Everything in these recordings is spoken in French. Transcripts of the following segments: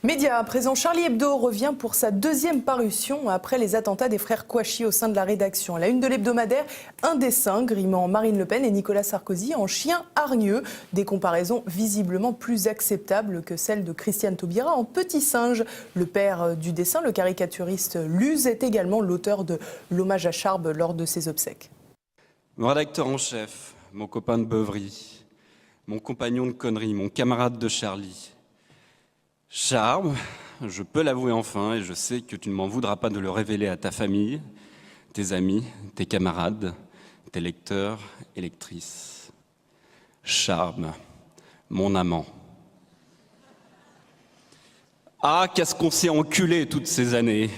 Média à présent, Charlie Hebdo revient pour sa deuxième parution après les attentats des frères Kouachi au sein de la rédaction. À la une de l'hebdomadaire, un dessin grimant Marine Le Pen et Nicolas Sarkozy en chien hargneux. Des comparaisons visiblement plus acceptables que celles de Christiane Taubira en petit singe. Le père du dessin, le caricaturiste Luz, est également l'auteur de l'hommage à Charb lors de ses obsèques. Mon rédacteur en chef, mon copain de beuverie, mon compagnon de connerie, mon camarade de Charlie. Charb, je peux l'avouer enfin, et je sais que tu ne m'en voudras pas de le révéler à ta famille, tes amis, tes camarades, tes lecteurs et lectrices. Charb, mon amant. Ah, qu'est-ce qu'on s'est enculé toutes ces années!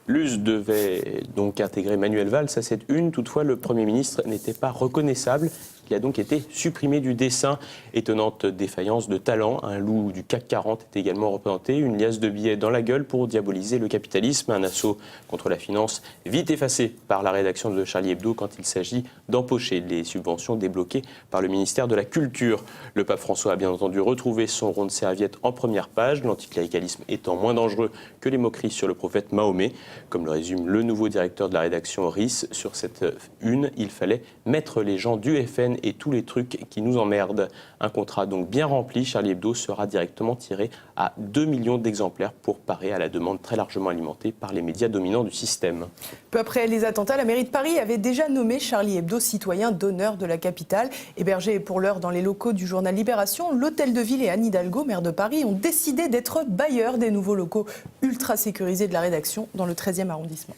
Luz devait donc intégrer Manuel Valls à cette une. Toutefois, le Premier ministre n'était pas reconnaissable. Il a donc été supprimé du dessin. Étonnante défaillance de talent. Un loup du CAC 40 est également représenté. Une liasse de billets dans la gueule pour diaboliser le capitalisme. Un assaut contre la finance vite effacé par la rédaction de Charlie Hebdo quand il s'agit d'empocher les subventions débloquées par le ministère de la Culture. Le pape François a bien entendu retrouvé son rond de serviette en première page, l'anticléricalisme étant moins dangereux que les moqueries sur le prophète Mahomet. Comme le résume le nouveau directeur de la rédaction RIS, sur cette une, il fallait mettre les gens du FN et tous les trucs qui nous emmerdent. Un contrat donc bien rempli, Charlie Hebdo sera directement tiré à 2 millions d'exemplaires pour parer à la demande très largement alimentée par les médias dominants du système. Peu après les attentats, la mairie de Paris avait déjà nommé Charlie Hebdo citoyen d'honneur de la capitale. Hébergé pour l'heure dans les locaux du journal Libération, l'Hôtel de Ville et Anne Hidalgo, maire de Paris, ont décidé d'être bailleurs des nouveaux locaux ultra sécurisés de la rédaction dans le 13e arrondissement.